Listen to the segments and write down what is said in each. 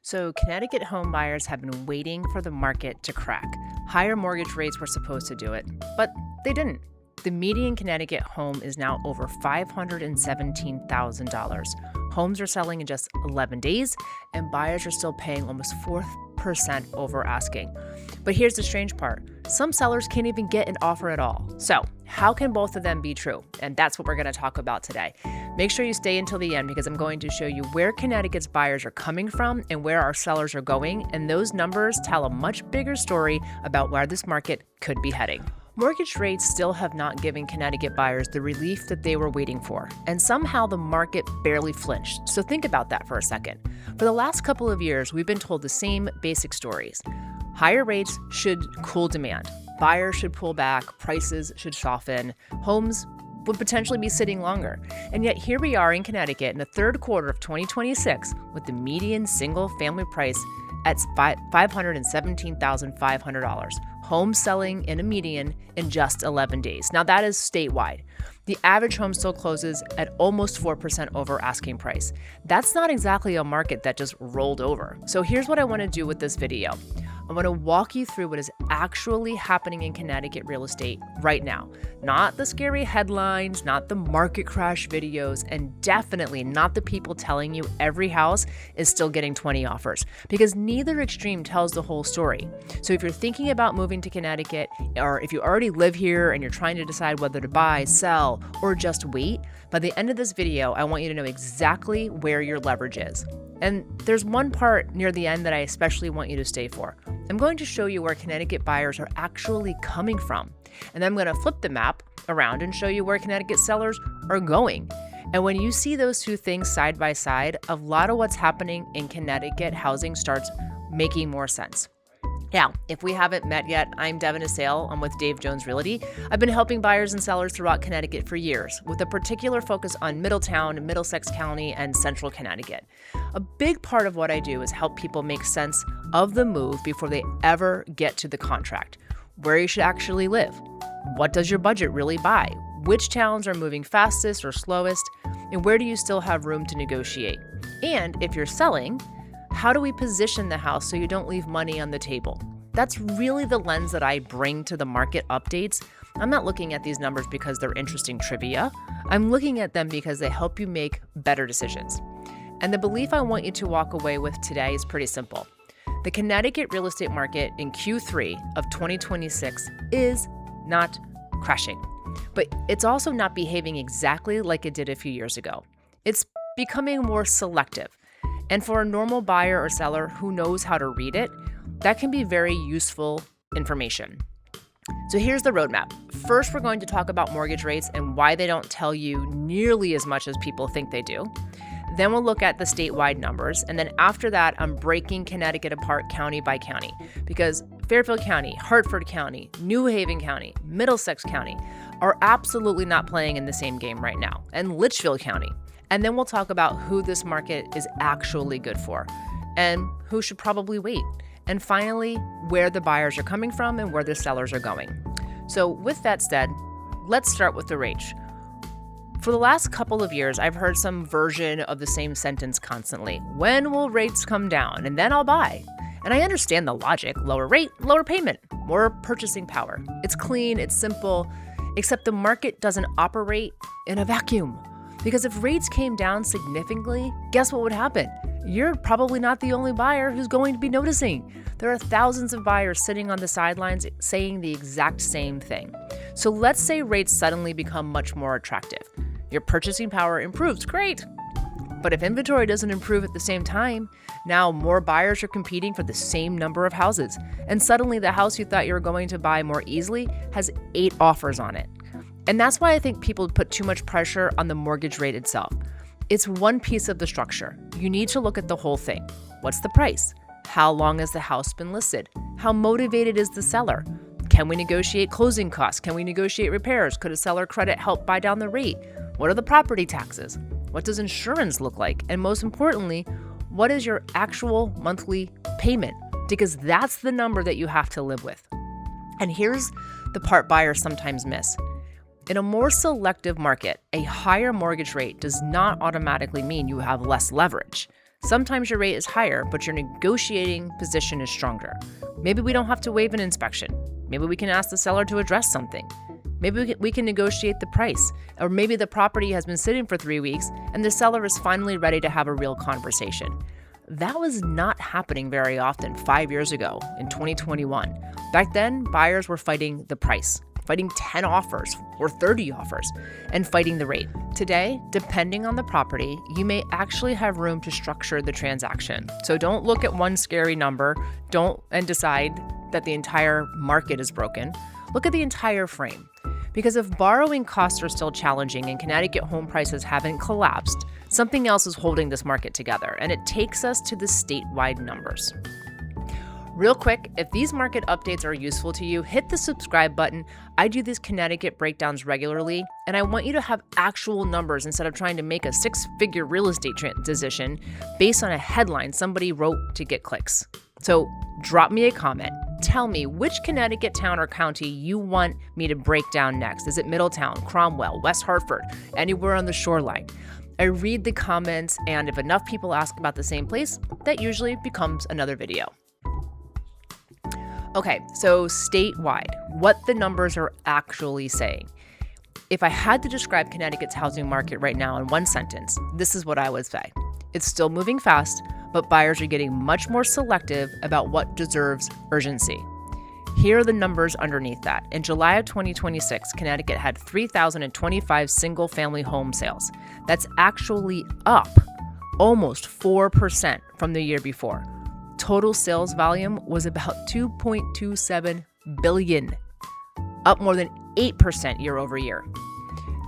So, Connecticut home buyers have been waiting for the market to crack. Higher mortgage rates were supposed to do it, but they didn't. The median Connecticut home is now over $517,000. Homes are selling in just 11 days, and buyers are still paying almost 4% over asking. But here's the strange part. Some sellers can't even get an offer at all. So, how can both of them be true? And that's what we're going to talk about today. Make sure you stay until the end because I'm going to show you where Connecticut's buyers are coming from and where our sellers are going. And those numbers tell a much bigger story about where this market could be heading. Mortgage rates still have not given Connecticut buyers the relief that they were waiting for, and somehow the market barely flinched. So think about that for a second. For the last couple of years, we've been told the same basic stories. Higher rates should cool demand. Buyers should pull back, prices should soften, homes would potentially be sitting longer. And yet here we are in Connecticut in the third quarter of 2026 with the median single family price at $517,500. Homes selling in a median in just 11 days. Now that is statewide. The average home still closes at almost 4% over asking price. That's not exactly a market that just rolled over. So here's what I want to do with this video. I want to walk you through what is actually happening in Connecticut real estate right now. Not the scary headlines, not the market crash videos, and definitely not the people telling you every house is still getting 20 offers, because neither extreme tells the whole story. So if you're thinking about moving to Connecticut, or if you already live here and you're trying to decide whether to buy, sell, or just wait, by the end of this video, I want you to know exactly where your leverage is. And there's one part near the end that I especially want you to stay for. I'm going to show you where Connecticut buyers are actually coming from. And then I'm going to flip the map around and show you where Connecticut sellers are going. And when you see those two things side by side, a lot of what's happening in Connecticut housing starts making more sense. Now, if we haven't met yet, I'm Devon Assael. I'm with Dave Jones Realty. I've been helping buyers and sellers throughout Connecticut for years, with a particular focus on Middletown, Middlesex County, and central Connecticut. A big part of what I do is help people make sense of the move before they ever get to the contract. Where you should actually live. What does your budget really buy? Which towns are moving fastest or slowest? And where do you still have room to negotiate? And if you're selling, how do we position the house so you don't leave money on the table? That's really the lens that I bring to the market updates. I'm not looking at these numbers because they're interesting trivia. I'm looking at them because they help you make better decisions. And the belief I want you to walk away with today is pretty simple. The Connecticut real estate market in Q3 of 2026 is not crashing, but it's also not behaving exactly like it did a few years ago. It's becoming more selective. And for a normal buyer or seller who knows how to read it, that can be very useful information. So here's the roadmap. First, we're going to talk about mortgage rates and why they don't tell you nearly as much as people think they do. Then we'll look at the statewide numbers. And then after that, I'm breaking Connecticut apart county by county, because Fairfield County, Hartford County, New Haven County, Middlesex County are absolutely not playing in the same game right now, and Litchfield County. And then we'll talk about who this market is actually good for and who should probably wait. And finally, where the buyers are coming from and where the sellers are going. So with that said, let's start with the rates. For the last couple of years, I've heard some version of the same sentence constantly. When will rates come down? And then I'll buy. And I understand the logic. Lower rate, lower payment, more purchasing power. It's clean, it's simple, except the market doesn't operate in a vacuum. Because if rates came down significantly, guess what would happen? You're probably not the only buyer who's going to be noticing. There are thousands of buyers sitting on the sidelines saying the exact same thing. So let's say rates suddenly become much more attractive. Your purchasing power improves, great. But if inventory doesn't improve at the same time, now more buyers are competing for the same number of houses. And suddenly the house you thought you were going to buy more easily has 8 offers on it. And that's why I think people put too much pressure on the mortgage rate itself. It's one piece of the structure. You need to look at the whole thing. What's the price? How long has the house been listed? How motivated is the seller? Can we negotiate closing costs? Can we negotiate repairs? Could a seller credit help buy down the rate? What are the property taxes? What does insurance look like? And most importantly, what is your actual monthly payment? Because that's the number that you have to live with. And here's the part buyers sometimes miss. In a more selective market, a higher mortgage rate does not automatically mean you have less leverage. Sometimes your rate is higher, but your negotiating position is stronger. Maybe we don't have to waive an inspection. Maybe we can ask the seller to address something. Maybe we can negotiate the price. Or maybe the property has been sitting for 3 weeks and the seller is finally ready to have a real conversation. That was not happening very often 5 years ago in 2021. Back then, buyers were fighting the price, fighting 10 offers or 30 offers, and fighting the rate. Today, depending on the property, you may actually have room to structure the transaction. So don't look at one scary number, and decide that the entire market is broken. Look at the entire frame. Because if borrowing costs are still challenging and Connecticut home prices haven't collapsed, something else is holding this market together, and it takes us to the statewide numbers. Real quick, if these market updates are useful to you, hit the subscribe button. I do these Connecticut breakdowns regularly, and I want you to have actual numbers instead of trying to make a six-figure real estate decision based on a headline somebody wrote to get clicks. So drop me a comment. Tell me which Connecticut town or county you want me to break down next. Is it Middletown, Cromwell, West Hartford, anywhere on the shoreline? I read the comments, and if enough people ask about the same place, that usually becomes another video. Okay, so statewide, what the numbers are actually saying. If I had to describe Connecticut's housing market right now in one sentence, this is what I would say. It's still moving fast, but buyers are getting much more selective about what deserves urgency. Here are the numbers underneath that. In July of 2026, Connecticut had 3,025 single-family home sales. That's actually up almost 4% from the year before. Total sales volume was about $2.27 billion, up more than 8% year over year.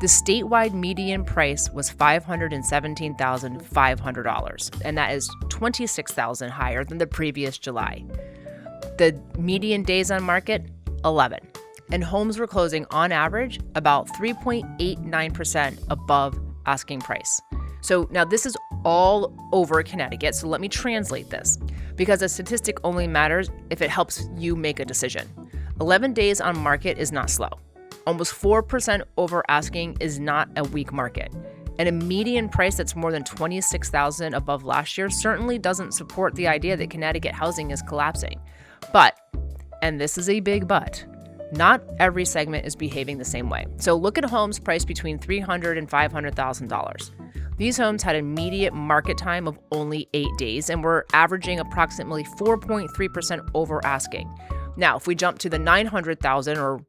The statewide median price was $517,500, and that is $26,000 higher than the previous July. The median days on market, 11, and homes were closing on average about 3.89% above asking price. So now this is all over Connecticut, so let me translate this, because a statistic only matters if it helps you make a decision. 11 days on market is not slow. Almost 4% over asking is not a weak market. And a median price that's more than $26,000 above last year certainly doesn't support the idea that Connecticut housing is collapsing. But, and this is a big but, not every segment is behaving the same way. So look at homes priced between $300,000 and $500,000. These homes had immediate market time of only 8 days and were averaging approximately 4.3% over asking. Now, if we jump to the $900,000 or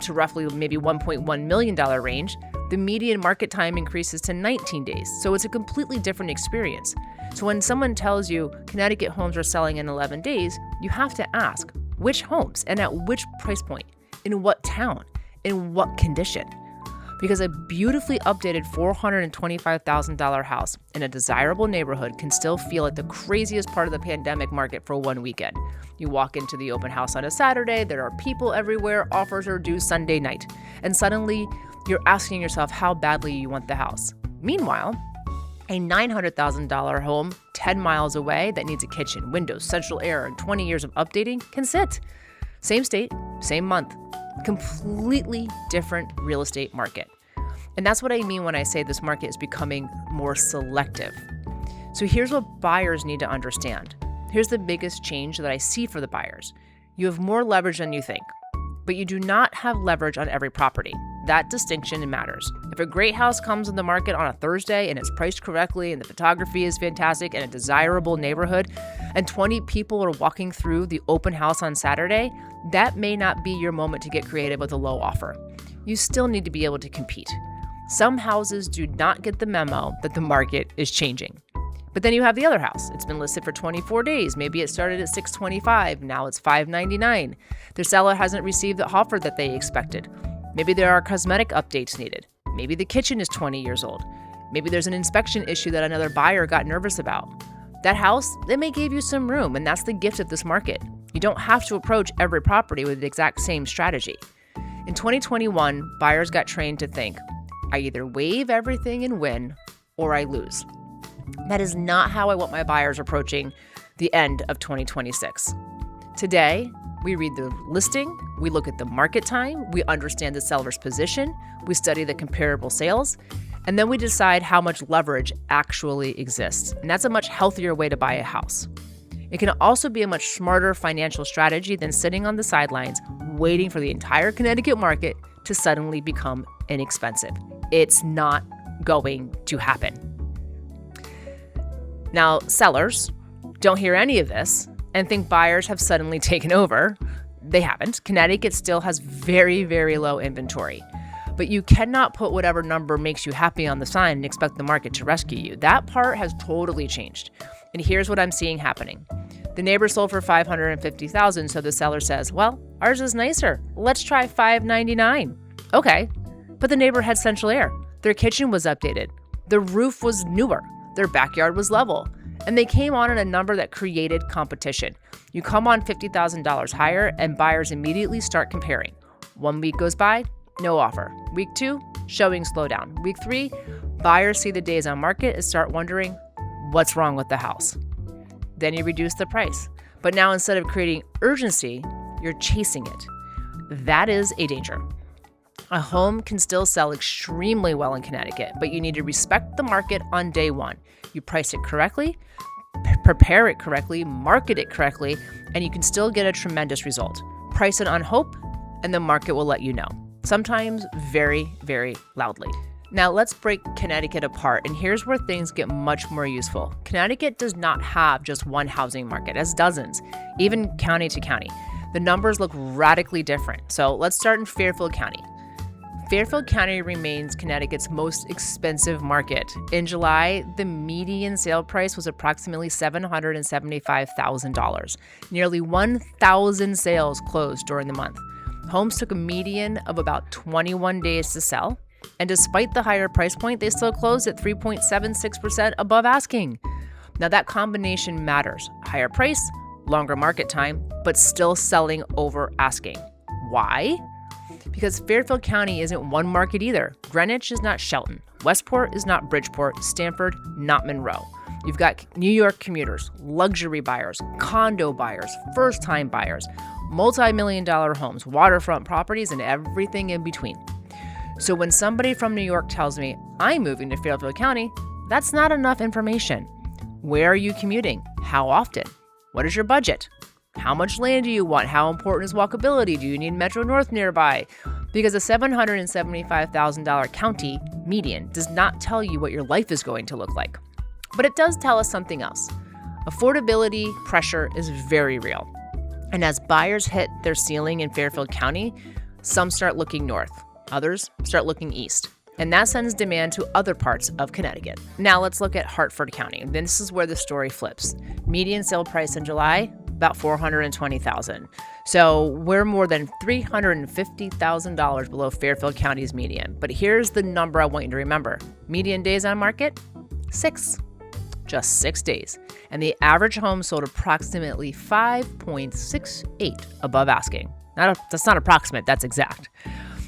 to roughly maybe $1.1 million range, the median market time increases to 19 days. So it's a completely different experience. So when someone tells you Connecticut homes are selling in 11 days, you have to ask which homes and at which price point, in what town, in what condition. Because a beautifully updated $425,000 house in a desirable neighborhood can still feel like the craziest part of the pandemic market for one weekend. You walk into the open house on a Saturday, there are people everywhere, offers are due Sunday night, and suddenly you're asking yourself how badly you want the house. Meanwhile, a $900,000 home 10 miles away that needs a kitchen, windows, central air, and 20 years of updating can sit. Same state, same month. Completely different real estate market. And that's what I mean when I say this market is becoming more selective. So here's what buyers need to understand. Here's the biggest change that I see for the buyers. You have more leverage than you think, but you do not have leverage on every property. That distinction matters. If a great house comes on the market on a Thursday and it's priced correctly and the photography is fantastic and a desirable neighborhood, and 20 people are walking through the open house on Saturday, that may not be your moment to get creative with a low offer. You still need to be able to compete. Some houses do not get the memo that the market is changing. But then you have the other house. It's been listed for 24 days. Maybe it started at $625. Now it's $599. The seller hasn't received the offer that they expected. Maybe there are cosmetic updates needed. Maybe the kitchen is 20 years old. Maybe there's an inspection issue that another buyer got nervous about. That house, it may give you some room, and that's the gift of this market. You don't have to approach every property with the exact same strategy. In 2021, buyers got trained to think, I either waive everything and win, or I lose. That is not how I want my buyers approaching the end of 2026. Today, we read the listing, we look at the market time, we understand the seller's position, we study the comparable sales, And then we decide how much leverage actually exists. And that's a much healthier way to buy a house. It can also be a much smarter financial strategy than sitting on the sidelines waiting for the entire Connecticut market to suddenly become inexpensive. It's not going to happen. Now, sellers don't hear any of this and think buyers have suddenly taken over. They haven't. Connecticut still has very, very low inventory. But you cannot put whatever number makes you happy on the sign and expect the market to rescue you. That part has totally changed. And here's what I'm seeing happening. The neighbor sold for $550,000, so the seller says, well, ours is nicer. Let's try $599. Okay, but the neighbor had central air. Their kitchen was updated. The roof was newer. Their backyard was level. And they came on at a number that created competition. You come on $50,000 higher and buyers immediately start comparing. 1 week goes by, no offer. Week 2, showing slowdown. Week 3, buyers see the days on market and start wondering, what's wrong with the house? Then you reduce the price. But now instead of creating urgency, you're chasing it. That is a danger. A home can still sell extremely well in Connecticut, but you need to respect the market on day one. You price it correctly, prepare it correctly, market it correctly, and you can still get a tremendous result. Price it on hope, and the market will let you know. Sometimes very, very loudly. Now let's break Connecticut apart, and here's where things get much more useful. Connecticut does not have just one housing market, it has dozens, even county to county. The numbers look radically different. So let's start in Fairfield County. Fairfield County remains Connecticut's most expensive market. In July, the median sale price was approximately $775,000. Nearly 1,000 sales closed during the month. Homes took a median of about 21 days to sell, and despite the higher price point, they still closed at 3.76% above asking. Now that combination matters. Higher price, longer market time, but still selling over asking. Why? Because Fairfield County isn't one market either. Greenwich is not Shelton. Westport is not Bridgeport. Stanford, not Monroe. You've got New York commuters, luxury buyers, condo buyers, first-time buyers, multi-million-dollar homes, waterfront properties, and everything in between. So when somebody from New York tells me, I'm moving to Fairfield County, that's not enough information. Where are you commuting? How often? What is your budget? How much land do you want? How important is walkability? Do you need Metro North nearby? Because a $775,000 county median does not tell you what your life is going to look like. But it does tell us something else. Affordability pressure is very real. And as buyers hit their ceiling in Fairfield County, some start looking north, others start looking east. And that sends demand to other parts of Connecticut. Now let's look at Hartford County. This is where the story flips. Median sale price in July, about $420,000. So we're more than $350,000 below Fairfield County's median. But here's the number I want you to remember. Median days on market, 6. Just 6 days. And the average home sold approximately 5.68 above asking. That's not approximate, that's exact.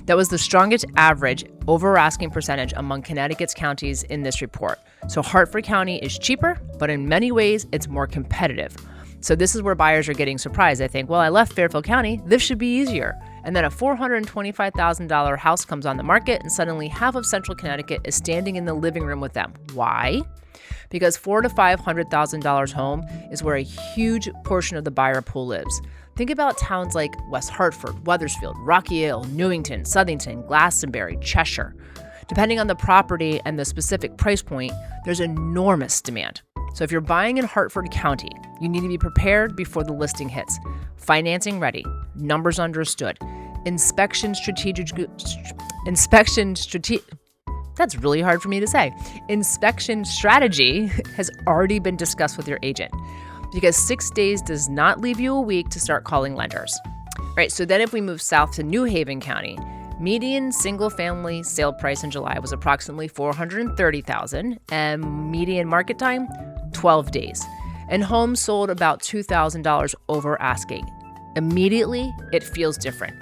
That was the strongest average over asking percentage among Connecticut's counties in this report. So Hartford County is cheaper, but in many ways, it's more competitive. So this is where buyers are getting surprised. They think, well, I left Fairfield County, this should be easier. And then a $425,000 house comes on the market and suddenly half of central Connecticut is standing in the living room with them. Why? Because $400,000 to $500,000 home is where a huge portion of the buyer pool lives. Think about towns like West Hartford, Wethersfield, Rocky Hill, Newington, Southington, Glastonbury, Cheshire. Depending on the property and the specific price point, there's enormous demand. So if you're buying in Hartford County, you need to be prepared before the listing hits. Financing ready, numbers understood, inspection that's really hard for me to say. Inspection strategy has already been discussed with your agent, because 6 days does not leave you a week to start calling lenders. All right, so then if we move south to New Haven County, median single-family sale price in July was approximately $430,000, and median market time, 12 days. And homes sold about $2,000 over asking. Immediately, it feels different.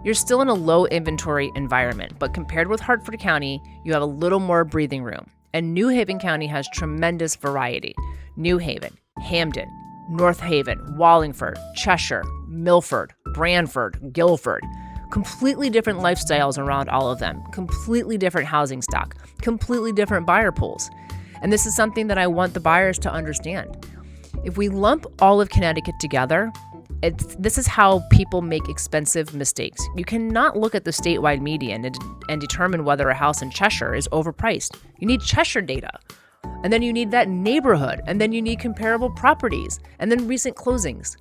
You're still in a low inventory environment, but compared with Hartford County, you have a little more breathing room. And New Haven County has tremendous variety. New Haven, Hamden, North Haven, Wallingford, Cheshire, Milford, Branford, Guilford. Completely different lifestyles around all of them, completely different housing stock, completely different buyer pools. And this is something that I want the buyers to understand. If we lump all of Connecticut together, this is how people make expensive mistakes. You cannot look at the statewide median and determine whether a house in Cheshire is overpriced. You need Cheshire data. And then you need that neighborhood. And then you need comparable properties. And then recent closings.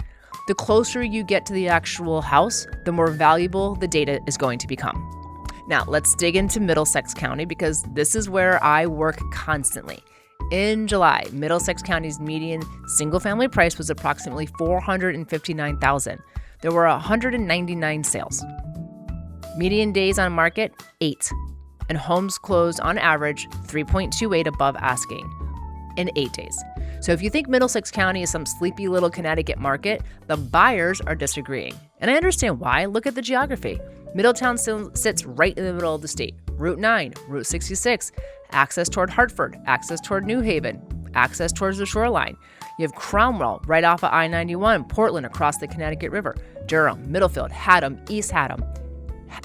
The closer you get to the actual house, the more valuable the data is going to become. Now, let's dig into Middlesex County because this is where I work constantly. In July, Middlesex County's median single-family price was approximately $459,000. There were 199 sales. Median days on market, 8. And homes closed on average 3.28 above asking in 8 days. So if you think Middlesex County is some sleepy little Connecticut market, the buyers are disagreeing. And I understand why. Look at the geography. Middletown sits right in the middle of the state. Route 9, Route 66, access toward Hartford, access toward New Haven, access towards the shoreline. You have Cromwell right off of I-91, Portland across the Connecticut River, Durham, Middlefield, Haddam, East Haddam,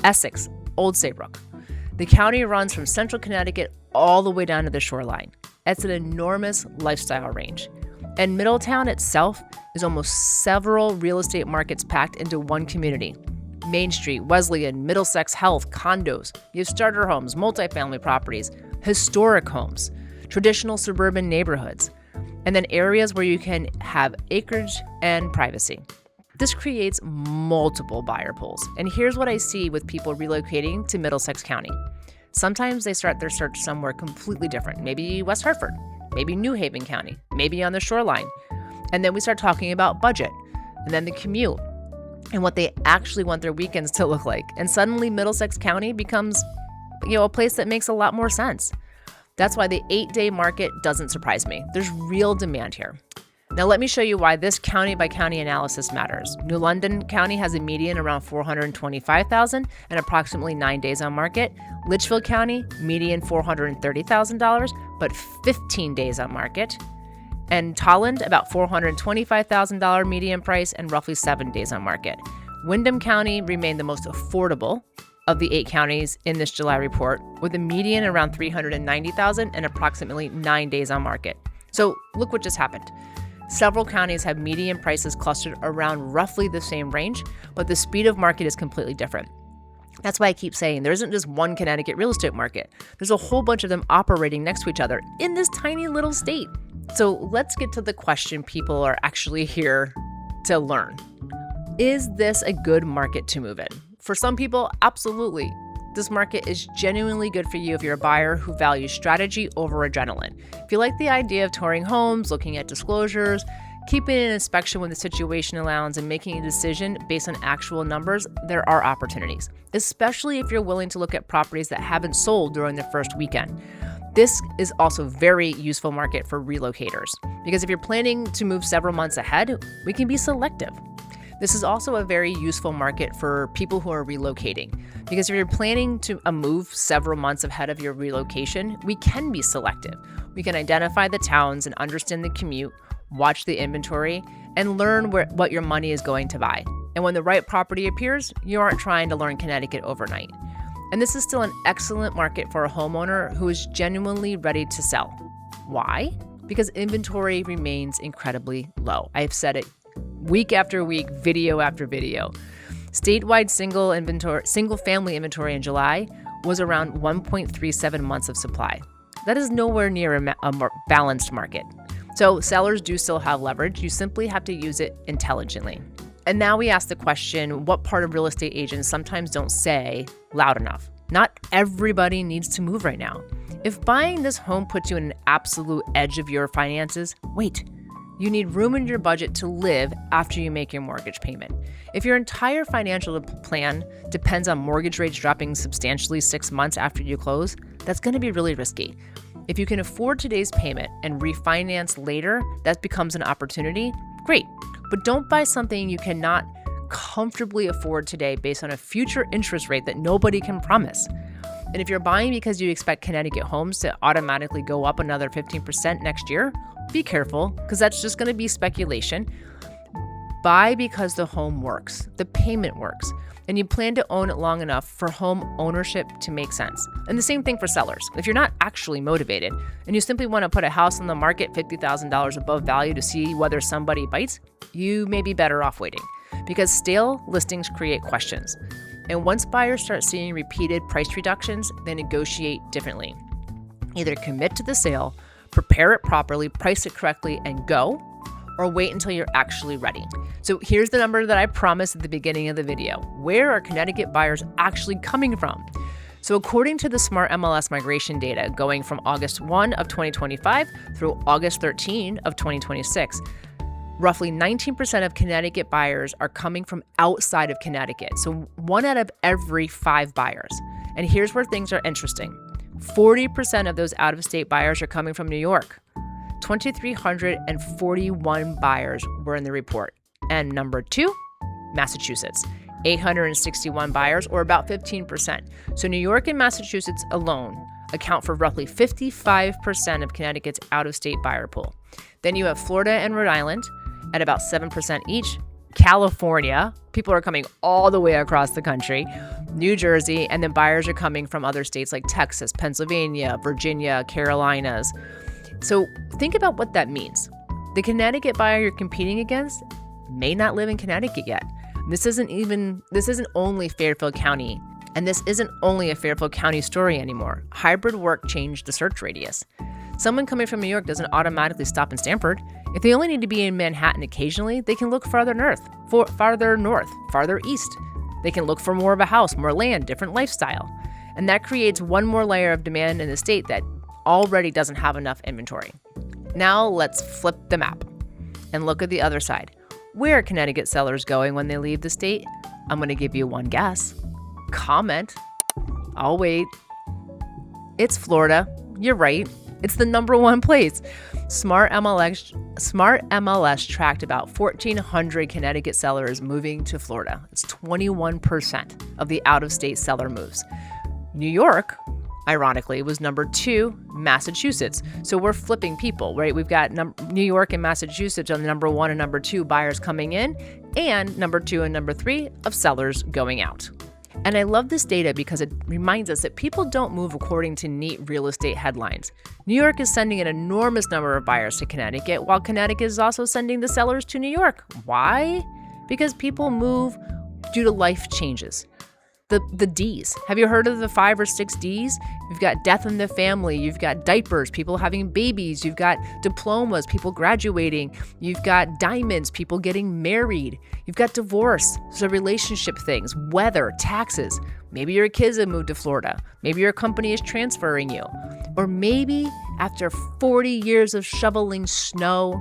Essex, Old Saybrook. The county runs from central Connecticut all the way down to the shoreline. It's an enormous lifestyle range. And Middletown itself is almost several real estate markets packed into one community. Main Street, Wesleyan, Middlesex Health, condos. You have starter homes, multifamily properties, historic homes, traditional suburban neighborhoods, and then areas where you can have acreage and privacy. This creates multiple buyer pools. And here's what I see with people relocating to Middlesex County. Sometimes they start their search somewhere completely different, maybe West Hartford, maybe New Haven County, maybe on the shoreline. And then we start talking about budget, and then the commute, and what they actually want their weekends to look like. And suddenly Middlesex County becomes, a place that makes a lot more sense. That's why the 8-day market doesn't surprise me. There's real demand here. Now let me show you why this county by county analysis matters. New London County has a median around $425,000 and approximately 9 days on market. Litchfield County, median $430,000, but 15 days on market. And Tolland, about $425,000 median price and roughly 7 days on market. Windham County remained the most affordable of the 8 counties in this July report, with a median around $390,000 and approximately 9 days on market. So look what just happened. Several counties have median prices clustered around roughly the same range, but the speed of market is completely different. That's why I keep saying there isn't just one Connecticut real estate market. There's a whole bunch of them operating next to each other in this tiny little state. So let's get to the question people are actually here to learn. Is this a good market to move in? For some people, absolutely. This market is genuinely good for you if you're a buyer who values strategy over adrenaline. If you like the idea of touring homes, looking at disclosures, keeping an inspection when the situation allows, and making a decision based on actual numbers, there are opportunities, especially if you're willing to look at properties that haven't sold during the first weekend. This is also a very useful market for relocators, because if you're planning to move several months ahead, we can be selective. This is also a very useful market for people who are relocating, because if you're planning to move several months ahead of your relocation, we can be selective. We can identify the towns and understand the commute, watch the inventory, and learn what your money is going to buy. And when the right property appears, you aren't trying to learn Connecticut overnight. And this is still an excellent market for a homeowner who is genuinely ready to sell. Why? Because inventory remains incredibly low. I have said it week after week, video after video. Statewide single family inventory in July was around 1.37 months of supply. That is nowhere near a more balanced market. So sellers do still have leverage. You simply have to use it intelligently. And now we ask the question, what part of real estate agents sometimes don't say loud enough? Not everybody needs to move right now. If buying this home puts you in an absolute edge of your finances, wait. You need room in your budget to live after you make your mortgage payment. If your entire financial plan depends on mortgage rates dropping substantially 6 months after you close, that's going to be really risky. If you can afford today's payment and refinance later, that becomes an opportunity. Great. But don't buy something you cannot comfortably afford today based on a future interest rate that nobody can promise. And if you're buying because you expect Connecticut homes to automatically go up another 15% next year, be careful, because that's just going to be speculation. buy because the home works, the payment works, and you plan to own it long enough for home ownership to make sense. And the same thing for sellers. If you're not actually motivated and you simply want to put a house on the market $50,000 above value to see whether somebody bites, you may be better off waiting, because stale listings create questions. And once buyers start seeing repeated price reductions, they negotiate differently. Either commit to the sale, prepare it properly, price it correctly, and go, or wait until you're actually ready. So here's the number that I promised at the beginning of the video. Where are Connecticut buyers actually coming from? So according to the Smart MLS migration data going from August 1 of 2025 through August 13 of 2026, roughly 19% of Connecticut buyers are coming from outside of Connecticut. So 1 out of every 5 buyers. And here's where things are interesting. 40% of those out-of-state buyers are coming from New York. 2,341 buyers were in the report. And number 2, Massachusetts. 861 buyers, or about 15%. So New York and Massachusetts alone account for roughly 55% of Connecticut's out-of-state buyer pool. Then you have Florida and Rhode Island at about 7% each. California, people are coming all the way across the country. New Jersey, and then buyers are coming from other states like Texas, Pennsylvania, Virginia, Carolinas. So think about what that means. The Connecticut buyer you're competing against may not live in Connecticut yet. This isn't only Fairfield County, and this isn't only a Fairfield County story anymore. Hybrid work changed the search radius. Someone coming from New York doesn't automatically stop in Stamford. If they only need to be in Manhattan occasionally, they can look farther north, farther east. They can look for more of a house, more land, different lifestyle. And that creates one more layer of demand in the state that already doesn't have enough inventory. Now let's flip the map and look at the other side. Where are Connecticut sellers going when they leave the state? I'm going to give you one guess. Comment. I'll wait. It's Florida. You're right. It's the number 1 place. Smart MLS tracked about 1,400 Connecticut sellers moving to Florida. It's 21% of the out-of-state seller moves. New York, ironically, was number 2, Massachusetts. So we're flipping people, right? We've got New York and Massachusetts on the number 1 and number 2 buyers coming in, and number 2 and number 3 of sellers going out. And I love this data because it reminds us that people don't move according to neat real estate headlines. New York is sending an enormous number of buyers to Connecticut, while Connecticut is also sending the sellers to New York. Why? Because people move due to life changes. The D's. Have you heard of the 5 or 6 D's? You've got death in the family. You've got diapers, people having babies. You've got diplomas, people graduating. You've got diamonds, people getting married. You've got divorce, so relationship things, weather, taxes. Maybe your kids have moved to Florida. Maybe your company is transferring you. Or maybe after 40 years of shoveling snow,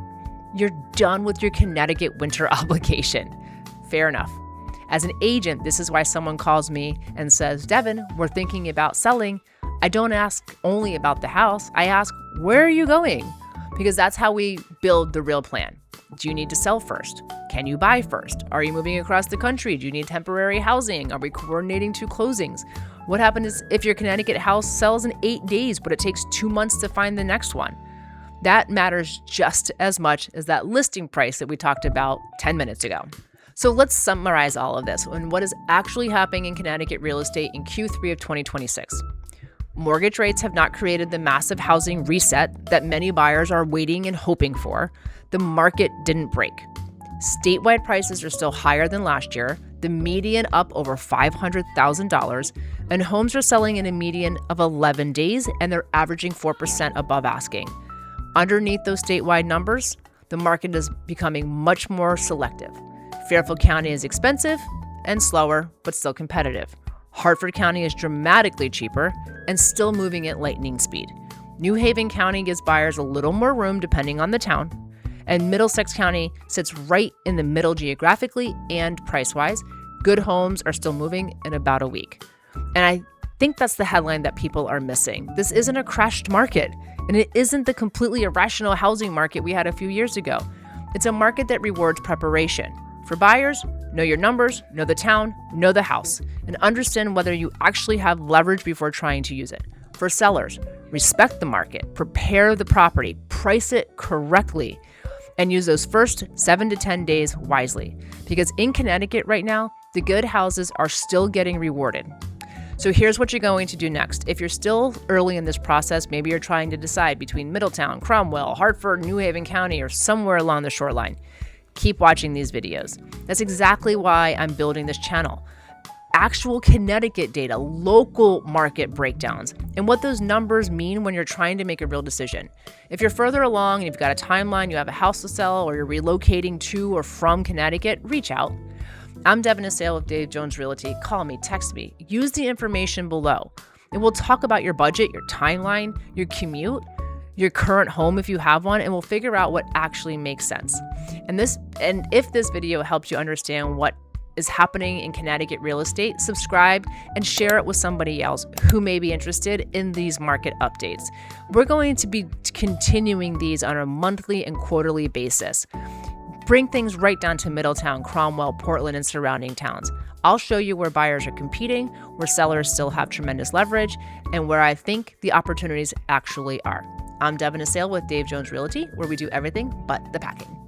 you're done with your Connecticut winter obligation. Fair enough. As an agent, this is why someone calls me and says, Devon, we're thinking about selling. I don't ask only about the house. I ask, where are you going? Because that's how we build the real plan. Do you need to sell first? Can you buy first? Are you moving across the country? Do you need temporary housing? Are we coordinating 2 closings? What happens if your Connecticut house sells in 8 days, but it takes 2 months to find the next one? That matters just as much as that listing price that we talked about 10 minutes ago. So let's summarize all of this and what is actually happening in Connecticut real estate in Q3 of 2026. Mortgage rates have not created the massive housing reset that many buyers are waiting and hoping for. The market didn't break. Statewide prices are still higher than last year, the median up over $500,000, and homes are selling in a median of 11 days, and they're averaging 4% above asking. Underneath those statewide numbers, the market is becoming much more selective. Fairfield County is expensive and slower, but still competitive. Hartford County is dramatically cheaper and still moving at lightning speed. New Haven County gives buyers a little more room depending on the town. And Middlesex County sits right in the middle geographically and price-wise. Good homes are still moving in about a week. And I think that's the headline that people are missing. This isn't a crashed market, and it isn't the completely irrational housing market we had a few years ago. It's a market that rewards preparation. For buyers, know your numbers, know the town, know the house, and understand whether you actually have leverage before trying to use it. For sellers, respect the market, prepare the property, price it correctly, and use those first 7 to 10 days wisely. Because in Connecticut right now, the good houses are still getting rewarded. So here's what you're going to do next. If you're still early in this process, maybe you're trying to decide between Middletown, Cromwell, Hartford, New Haven County, or somewhere along the shoreline. Keep watching these videos. That's exactly why I'm building this channel. Actual Connecticut data, local market breakdowns, and what those numbers mean when you're trying to make a real decision. If you're further along and you've got a timeline, you have a house to sell, or you're relocating to or from Connecticut, reach out. I'm Devon Assael with Dave Jones Realty. Call me, text me, use the information below, and we'll talk about your budget, your timeline, your commute, your current home if you have one, and we'll figure out what actually makes sense. And if this video helps you understand what is happening in Connecticut real estate, subscribe and share it with somebody else who may be interested in these market updates. We're going to be continuing these on a monthly and quarterly basis. Bring things right down to Middletown, Cromwell, Portland, and surrounding towns. I'll show you where buyers are competing, where sellers still have tremendous leverage, and where I think the opportunities actually are. I'm Devon Assael with Dave Jones Realty, where we do everything but the packing.